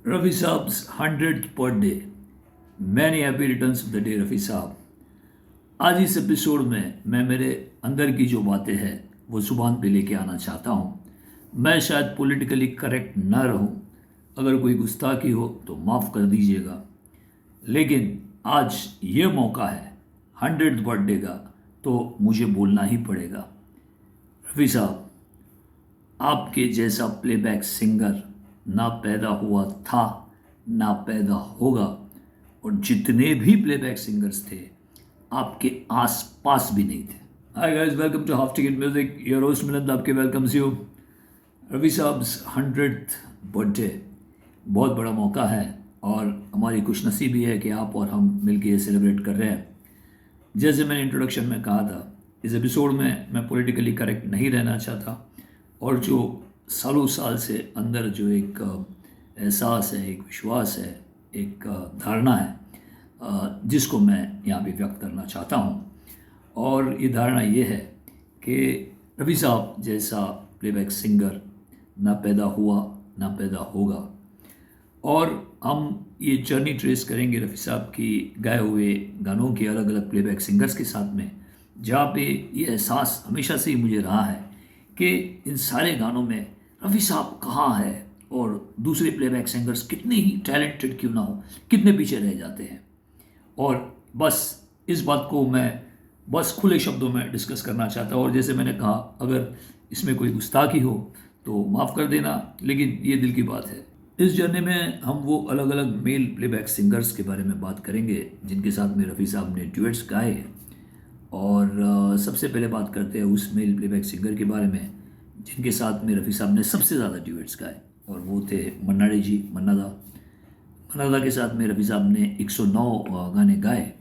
रफ़ी साहब्स 100th birthday. Many happy returns of the day Rafi साहब। आज इस एपिसोड में मैं मेरे अंदर की जो बातें हैं वो जुबान पे लेके आना चाहता हूँ। मैं शायद पॉलिटिकली करेक्ट ना रहूँ, अगर कोई गुस्ताखी हो तो माफ़ कर दीजिएगा, लेकिन आज ये मौका है 100th बर्थडे का, तो मुझे बोलना ही पड़ेगा। रफ़ी साहब, आपके जैसा प्लेबैक सिंगर ना पैदा हुआ था, ना पैदा होगा, और जितने भी प्लेबैक सिंगर्स थे आपके आस पास भी नहीं थे। Hi guys, welcome to half ticket music. Your host Milind आपके वेलकम्स यू। रफ़ी साहब्स 100th बर्थडे बहुत बड़ा मौका है और हमारी खुशनसीबी है कि आप और हम मिलकर ये सेलिब्रेट कर रहे हैं। जैसे मैंने इंट्रोडक्शन में कहा था, इस एपिसोड में मैं पॉलिटिकली करेक्ट नहीं रहना चाहता, और जो सालों साल से अंदर जो एक एहसास है, एक विश्वास है, एक धारणा है, जिसको मैं यहाँ पे व्यक्त करना चाहता हूँ। और ये धारणा ये है कि रफ़ी साहब जैसा प्लेबैक सिंगर ना पैदा हुआ, ना पैदा होगा। और हम ये जर्नी ट्रेस करेंगे रफ़ी साहब की गाए हुए गानों के अलग अलग प्लेबैक सिंगर्स के साथ में, जहाँ पे ये एहसास हमेशा से ही मुझे रहा है कि इन सारे गानों में रफ़ी साहब कहाँ है और दूसरे प्लेबैक सिंगर्स कितने ही टैलेंटेड क्यों ना हो, कितने पीछे रह जाते हैं। और बस इस बात को मैं बस खुले शब्दों में डिस्कस करना चाहता हूँ। और जैसे मैंने कहा, अगर इसमें कोई गुस्ताखी हो तो माफ़ कर देना, लेकिन ये दिल की बात है। इस जर्नी में हम वो अलग अलग मेल प्लेबैक सिंगर्स के बारे में बात करेंगे जिनके साथ में रफ़ी साहब ने ड्यूएट्स गाए हैं। और सबसे पहले बात करते हैं उस मेल प्लेबैक सिंगर के बारे में जिनके साथ में रफ़ी साहब ने सबसे ज़्यादा ड्यूएट्स गाए, और वो थे मन्ना डे जी, मन्ना दा। मन्ना दा के साथ में रफ़ी साहब ने 109 गाने गाए।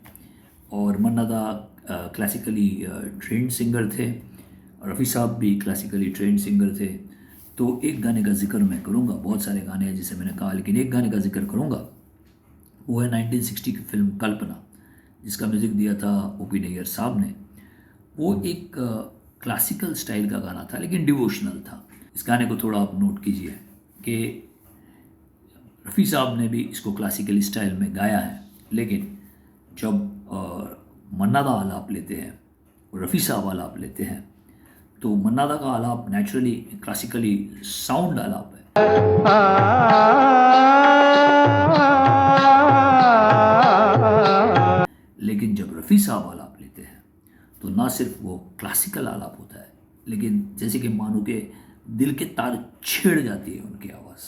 और मन्ना दा क्लासिकली ट्रेंड सिंगर थे, और रफ़ी साहब भी क्लासिकली ट्रेंड सिंगर थे। तो एक गाने का जिक्र मैं करूँगा, बहुत सारे गाने हैं जैसे मैंने कहा, लेकिन एक गाने का जिक्र करूँगा, वो है 1960 की फिल्म कल्पना, जिसका म्यूज़िक दिया था ओ.पी. नैयर साहब ने। वो एक क्लासिकल स्टाइल का गाना था, लेकिन डिवोशनल था। इस गाने को थोड़ा आप नोट कीजिए कि रफ़ी साहब ने भी इसको क्लासिकल स्टाइल में गाया है, लेकिन जब मन्ना दा आलाप लेते हैं और रफ़ी साहब आलाप लेते हैं, तो मन्ना दा का आलाप नेचुरली क्लासिकली साउंड आलाप है, लेकिन जब रफ़ी साहब आलाप लेते हैं तो ना सिर्फ वो क्लासिकल आलाप होता है, लेकिन जैसे कि मानो के दिल के तार छेड़ जाती है उनकी आवाज़।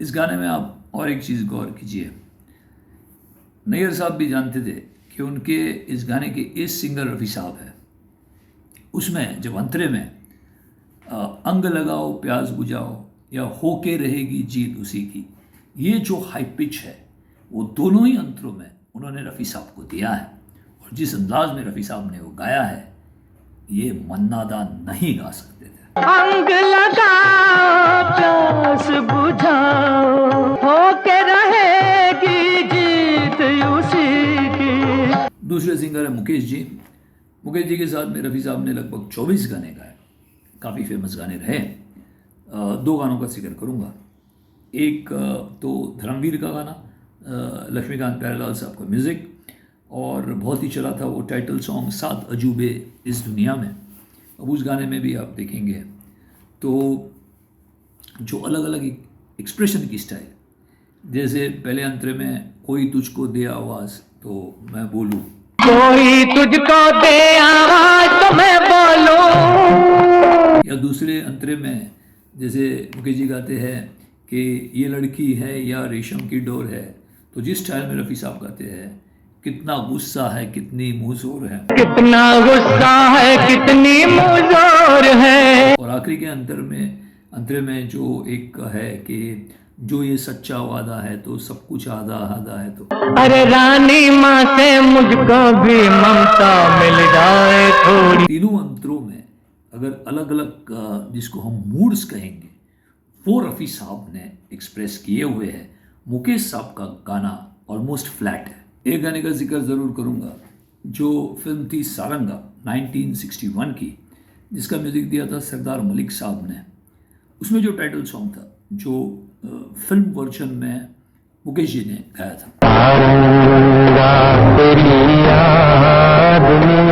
इस गाने में आप और एक चीज़ गौर कीजिए, नैयर साहब भी जानते थे कि उनके इस गाने के इस सिंगर रफ़ी साहब है। उसमें जब अंतरे में अंग लगाओ प्यास बुझाओ या होके रहेगी जीत उसी की, ये जो हाई पिच है वो दोनों ही अंतरों में उन्होंने रफ़ी साहब को दिया है। और जिस अंदाज में रफ़ी साहब ने वो गाया है, ये मन्ना दा नहीं गा सकते थे। अंग लगाओ प्यास बुझाओ होके रहेगी जीत उसी की। दूसरे सिंगर है मुकेश जी। मुकेश जी के साथ में रफ़ी साहब ने लगभग 24 गाने गाए, काफ़ी फेमस गाने रहे। दो गानों का जिक्र करूँगा। एक तो धर्मवीर का गाना, लक्ष्मीकांत प्यारेलाल साहब का म्यूज़िक, और बहुत ही चला था वो टाइटल सॉन्ग 7 अजूबे इस दुनिया में। अब उस गाने में भी आप देखेंगे तो जो अलग अलग एक्सप्रेशन की स्टाइल, जैसे पहले अंतरे में कोई तुझको दे आवाज़ तो मैं बोलूँ, कोई तुझको दे आवाज तो मैं बोलूं, या दूसरे अंतरे में जैसे मुकेश जी गाते हैं कि ये लड़की है या रेशम की डोर है, तो जिस स्टाइल में रफ़ी साहब गाते हैं, कितना गुस्सा है कितनी मुँहज़ोर है, कितना गुस्सा है कितनी मुजोर है। और आखिरी के अंतरे में जो एक है कि जो ये सच्चा वादा है तो सब कुछ आधा आधा है। तो अरे रानी माँ से मुझको भी ममता मिल जाए थोड़ी। तीनों अंतरों में अगर अलग अलग जिसको हम मूड्स कहेंगे, वो रफ़ी साहब ने एक्सप्रेस किए हुए हैं। मुकेश साहब का गाना ऑलमोस्ट फ्लैट है। एक गाने का जिक्र ज़रूर करूँगा, जो फिल्म थी सारंगा 1961 की, जिसका म्यूज़िक दिया था सरदार मलिक साहब ने। उसमें जो टाइटल सॉन्ग था, जो फिल्म वर्जन में मुकेश जी ने गाया था, सारंगा तेरी याद में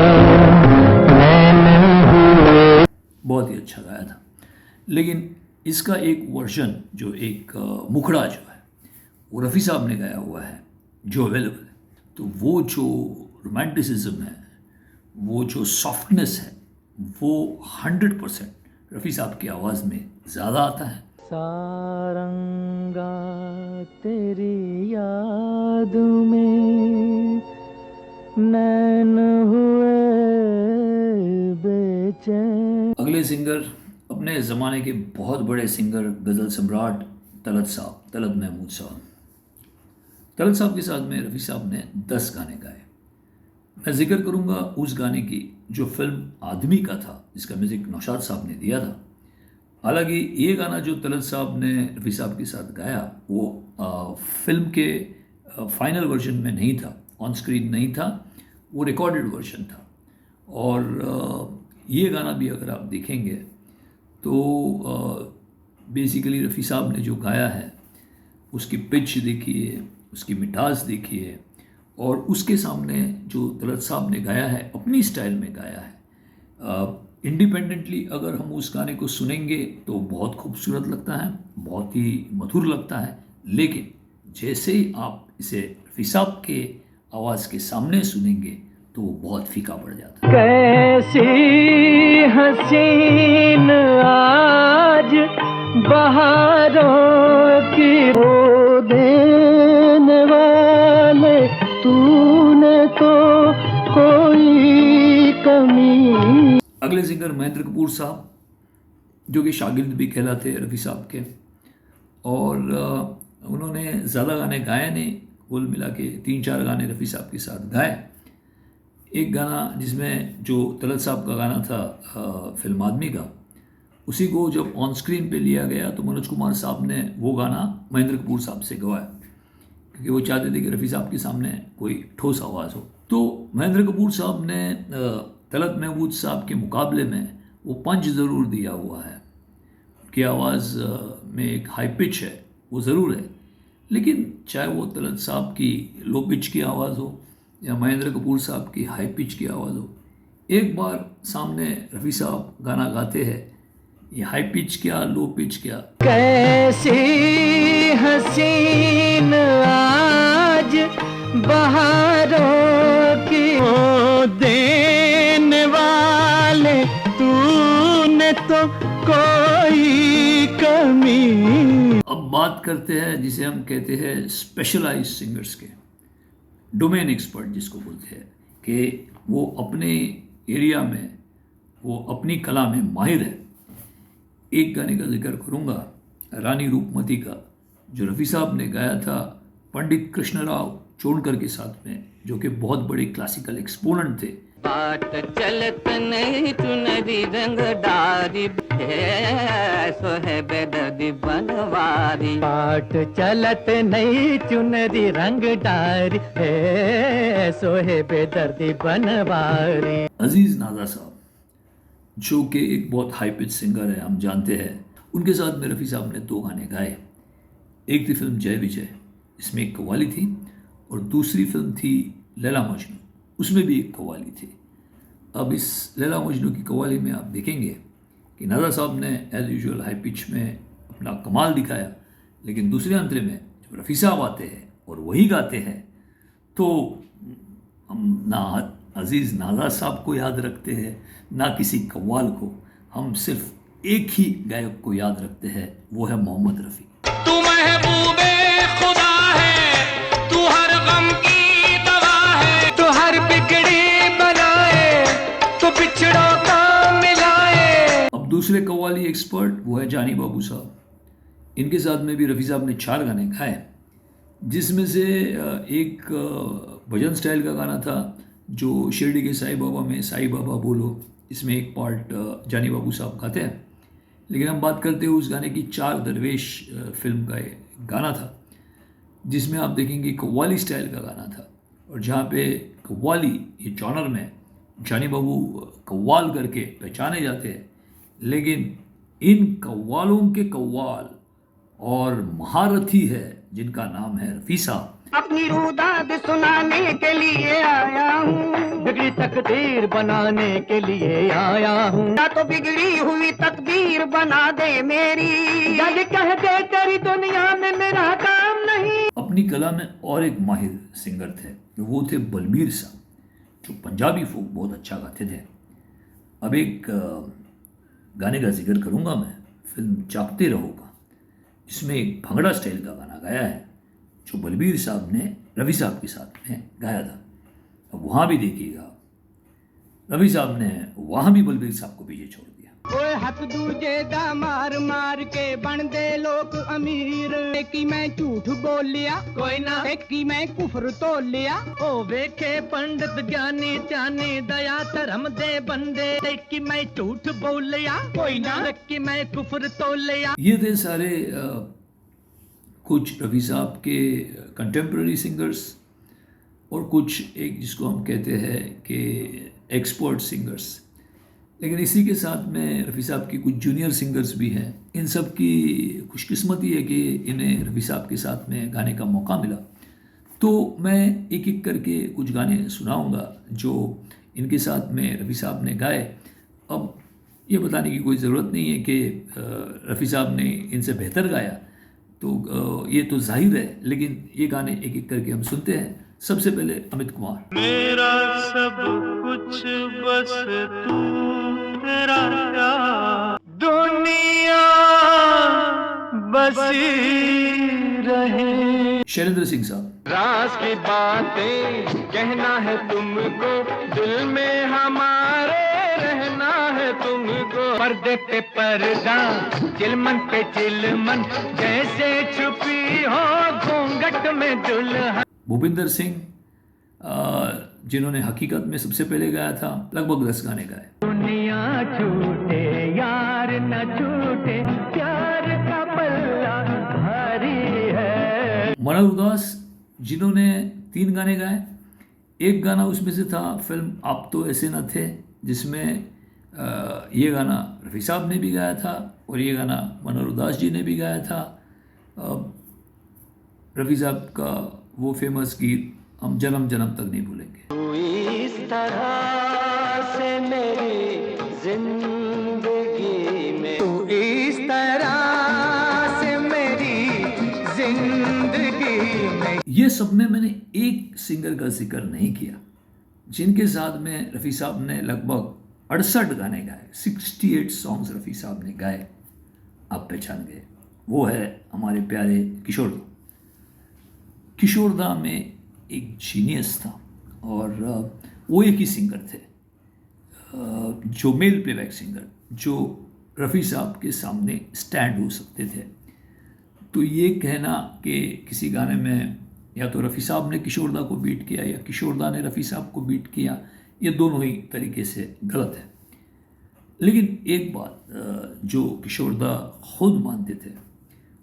नैन हुए। बहुत ही अच्छा गाया था। लेकिन इसका एक वर्जन, जो एक मुखड़ा जो है, वो रफ़ी साहब ने गाया हुआ है, जो अवेलेबल है। तो वो जो रोमांटिसिज्म है, वो जो सॉफ्टनेस है, वो 100% रफ़ी साहब की आवाज़ में ज़्यादा आता है। सारंगा तेरी याद में नैन हुए बेचैन। अगले सिंगर अपने ज़माने के बहुत बड़े सिंगर, गज़ल सम्राट तलत साहब, तलत महमूद साहब। तलत साहब के साथ में रफ़ी साहब ने 10 गाने गाए। मैं जिक्र करूंगा उस गाने की जो फिल्म आदमी का था, जिसका म्यूज़िक नौशाद साहब ने दिया था। हालांकि ये गाना जो तलत साहब ने रफ़ी साहब के साथ गाया, वो फिल्म के फाइनल वर्जन में नहीं था, ऑन स्क्रीन नहीं था, वो रिकॉर्डेड वर्जन था। और ये गाना भी अगर आप देखेंगे तो बेसिकली रफ़ी साहब ने जो गाया है, उसकी पिच देखिए, उसकी मिठास देखिए, और उसके सामने जो तलत साहब ने गाया है, अपनी स्टाइल में गाया है। इंडिपेंडेंटली अगर हम उस गाने को सुनेंगे तो बहुत खूबसूरत लगता है, बहुत ही मधुर लगता है। लेकिन जैसे ही आप इसे रफ़ी साहब के आवाज़ के सामने सुनेंगे तो वो बहुत फीका पड़ जाता है। कैसी हसीन आज बहारों की वो देने वाले, तूने तो कोई कमी। अगले सिंगर महेंद्र कपूर साहब, जो कि शागिर्द भी कहलाते हैं रफ़ी साहब के, और उन्होंने ज़्यादा गाने गाए नहीं, कुल मिला के 3-4 गाने रफ़ी साहब के साथ गाए। एक गाना जिसमें जो तलत साहब का गाना था फिल्म आदमी का, उसी को जब ऑन स्क्रीन पे लिया गया तो मनोज कुमार साहब ने वो गाना महेंद्र कपूर साहब से गवाया, क्योंकि वो चाहते थे कि रफ़ी साहब के सामने कोई ठोस आवाज़ हो। तो महेंद्र कपूर साहब ने तलत महमूद साहब के मुकाबले में वो पंच ज़रूर दिया हुआ है। उनकी आवाज़ में एक हाई पिच है, वो ज़रूर है, लेकिन चाहे वो तलत साहब की लो पिच की आवाज़ हो या महेंद्र कपूर साहब की हाई पिच की आवाज़ हो, एक बार सामने रफ़ी साहब गाना गाते हैं, ये हाई पिच क्या, लो पिच क्या। कैसी हसीन आज बहारों की वो देने वाले, तूने तो कोई कमी। अब बात करते हैं जिसे हम कहते हैं स्पेशलाइज सिंगर्स के, डोमेन एक्सपर्ट जिसको बोलते हैं, कि वो अपने एरिया में, वो अपनी कला में माहिर है। एक गाने का जिक्र करूंगा, रानी रूपमती का, जो रफ़ी साहब ने गाया था पंडित कृष्णराव चोड़कर के साथ में, जो कि बहुत बड़े क्लासिकल एक्सपोनेंट थे। बाट चलत नहीं चुनरी रंगदारी, सो है बेदर्दी बनवारी। बाट चलत नहीं चुनरी रंगदारी, सो है बेदर्दी बनवारी। अजीज़ नाज़ा साहब, जो कि एक बहुत हाई पिच सिंगर है, हम जानते हैं, उनके साथ में रफ़ी साहब ने 2 गाने गाए। एक थी फिल्म जय विजय, इसमें एक कव्वाली थी, और दूसरी फिल्म थी लैला मजनू, उसमें भी एक कव्वाली थी। अब इस लैला मजनू की कव्वाली में आप देखेंगे कि नाज़ा साहब ने एज यूजुअल हाई पिच में अपना कमाल दिखाया, लेकिन दूसरे अंतरे में जब रफ़ी साहब आते हैं और वही गाते हैं, तो हम ना अजीज़ नाज़ा साहब को याद रखते हैं, ना किसी कव्वाल को। हम सिर्फ एक ही गायक को याद रखते हैं, वो है मोहम्मद रफ़ी। तू महबूबे खुदा है, तू हर गम की दवा है, तू हर बिगड़ी बनाए, तू बिछड़ों का मिलाए। अब दूसरे कव्वाली एक्सपर्ट वो है जानी बाबू साहब। इनके साथ में भी रफ़ी साहब ने 4 गाने गाए, जिसमें से एक भजन स्टाइल का गाना था, जो शिरडी के साईं बाबा में साईं बाबा बोलो, इसमें एक पार्ट जानी बाबू साहब गाते हैं। लेकिन हम बात करते हैं उस गाने की 4 दरवेश फिल्म का गाना था, जिसमें आप देखेंगे कव्वाली स्टाइल का गाना था, और जहाँ पे कव्वाली ये जॉनर में जानी बाबू कव्वाल करके पहचाने जाते हैं, लेकिन इन कव्वालों के कव्वाल और महारथी है जिनका नाम है रफ़ी साहब। अपनी रुदाद सुनाने के लिए आया हूँ, बिगड़ी तकदीर बनाने के लिए आया हूँ। या तो बिगड़ी हुई तकदीर बना दे मेरी, या कह दे तेरी दुनिया में मेरा काम नहीं। अपनी कला में और एक माहिर सिंगर थे, वो थे बलबीर साहब, जो पंजाबी फोक बहुत अच्छा गाते थे। अब एक गाने का जिक्र करूँगा मैं, फिल्म जागते रहोगा, जिसमें एक भंगड़ा स्टाइल का गाना गाया है जो बलबीर साहब ने रफ़ी साहब के साथ में गाया था। अब वहाँ भी देखिएगा, रफ़ी साहब ने वहाँ भी बलबीर साहब को पीछे छोड़ दिया। ओए हक दूजे दा मार मार के बन दे लोग अमीर, की मैं झूठ बोल लिया कोई ना, की मैं कुफर तो लिया। ओ वेखे पंडित ज्ञानी जानी दया धर्म दे बंदे, की मैं झूठ बोल लिया कोई ना, की मैं कुफर तो लिया। ये थे सारे कुछ रफ़ी साहब के कंटेम्प्रेरी सिंगर्स और कुछ एक जिसको हम कहते हैं कि एक्सपर्ट सिंगर्स। लेकिन इसी के साथ में रफ़ी साहब की कुछ जूनियर सिंगर्स भी हैं। इन सब की खुशकिस्मती है कि इन्हें रफ़ी साहब के साथ में गाने का मौका मिला। तो मैं एक एक करके कुछ गाने सुनाऊंगा जो इनके साथ में रफ़ी साहब ने गाए। अब ये बताने की कोई ज़रूरत नहीं है कि रफ़ी साहब ने इनसे बेहतर गाया, तो ये तो जाहिर है, लेकिन ये गाने एक एक करके हम सुनते हैं। सबसे पहले अमित कुमार। मेरा सब कुछ बस तू तेरा प्यार, दुनिया बसी रहे। शैलेंद्र सिंह साहब। राज की बातें कहना है तुमको, दिल में हमारे रहना है तुमको। पर्दे पे पर्दा, चिलमन पे चिलमन, जैसे छुपी हो घूंघट में दुल्हन। भूपिंदर सिंह, जिन्होंने हकीकत में सबसे पहले गाया था, लगभग 10 गाने गाए। दुनिया छूटे यार न छूटे, प्यार का पल्ला भारी है। मनोहर उदास, जिन्होंने 3 गाने गाए। एक गाना उसमें से था फिल्म आप तो ऐसे न थे, जिसमें ये गाना रफ़ी साहब ने भी गाया था और ये गाना मनोहर उदास जी ने भी गाया था। रफ़ी साहब का वो फेमस गीत हम जन्म जन्म तक नहीं भूलेंगे। तू इस तरह से मेरी जिंदगी में, तू इस तरह से मेरी जिंदगी में। ये सब में मैंने एक सिंगर का जिक्र नहीं किया जिनके साथ में रफ़ी साहब ने लगभग 68 गाने गाए, 68 सॉन्ग्स रफ़ी साहब ने गाए। आप पहचान गए, वो है हमारे प्यारे किशोर दा। किशोर दा में एक जीनियस था और वो एक ही सिंगर थे जो मेल प्लेबैक सिंगर, जो रफ़ी साहब के सामने स्टैंड हो सकते थे। तो ये कहना कि किसी गाने में या तो रफ़ी साहब ने किशोर दा को बीट किया या किशोर दा ने रफ़ी साहब को बीट किया, ये दोनों ही तरीके से गलत है। लेकिन एक बात जो किशोर दा खुद मानते थे,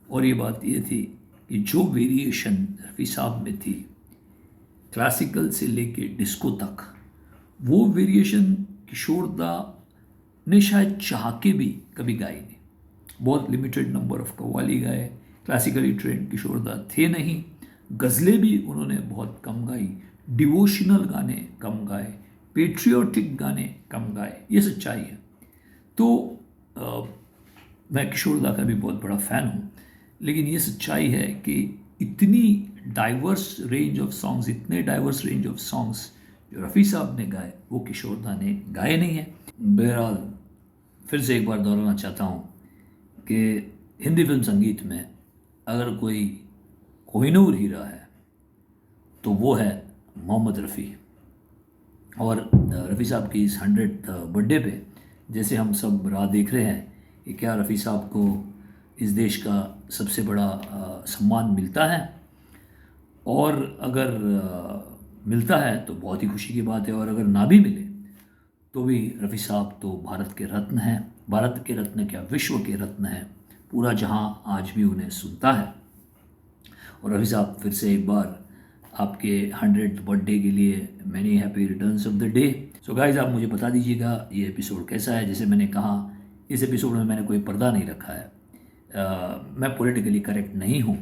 और ये बात ये थी कि जो वेरिएशन रफ़ी साहब में थी क्लासिकल से लेके डिस्को तक, वो वेरिएशन किशोर दा ने शायद चाह के भी कभी गाई नहीं। बहुत लिमिटेड नंबर ऑफ कव्वाली गाए, क्लासिकली ट्रेंड किशोर दा थे नहीं। गज़लें भी उन्होंने बहुत कम गाई, डिवोशनल गाने कम गाए, पेट्रियोटिक गाने कम गाए, ये सच्चाई है। तो मैं किशोर दा का भी बहुत बड़ा फ़ैन हूँ, लेकिन ये सच्चाई है कि इतनी डाइवर्स रेंज ऑफ सॉन्ग्स, इतने डाइवर्स रेंज ऑफ सॉन्ग्स जो रफ़ी साहब ने गाए, वो किशोर दा ने गाए नहीं हैं। बहरहाल फिर से एक बार दोहराना चाहता हूँ कि हिंदी फिल्म संगीत में अगर कोई कोहिनूर हीरा है तो वो है मोहम्मद रफ़ी। और रफ़ी साहब की इस 100th बर्थडे पे जैसे हम सब राह देख रहे हैं कि क्या रफ़ी साहब को इस देश का सबसे बड़ा सम्मान मिलता है, और अगर मिलता है तो बहुत ही खुशी की बात है, और अगर ना भी मिले तो भी रफ़ी साहब तो भारत के रत्न हैं। भारत के रत्न क्या, विश्व के रत्न हैं। पूरा जहां आज भी उन्हें सुनता है। और रफ़ी साहब फिर से एक बार आपके 100th बर्थडे के लिए many happy returns of the day. So guys, आप मुझे बता दीजिएगा ये एपिसोड कैसा है। जैसे मैंने कहा, इस एपिसोड में मैंने कोई पर्दा नहीं रखा है। मैं पॉलिटिकली करेक्ट नहीं हूँ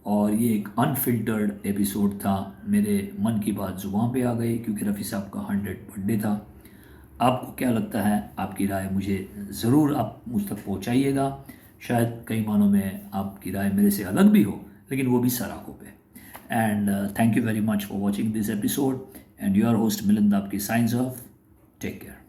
और ये एक अनफिल्टर्ड एपिसोड था। मेरे मन की बात ज़ुबान पे आ गई क्योंकि रफ़ी साहब का 100th बर्थडे था। आपको क्या लगता है? आपकी राय मुझे ज़रूर आप मुझ तक पहुँचाइएगा। शायद कई मानों में आपकी राय मेरे से अलग भी हो, लेकिन वो भी सराखों पे। And thank you very much for watching this episode and your host Milind आपकी साइंस ऑफ। Take care.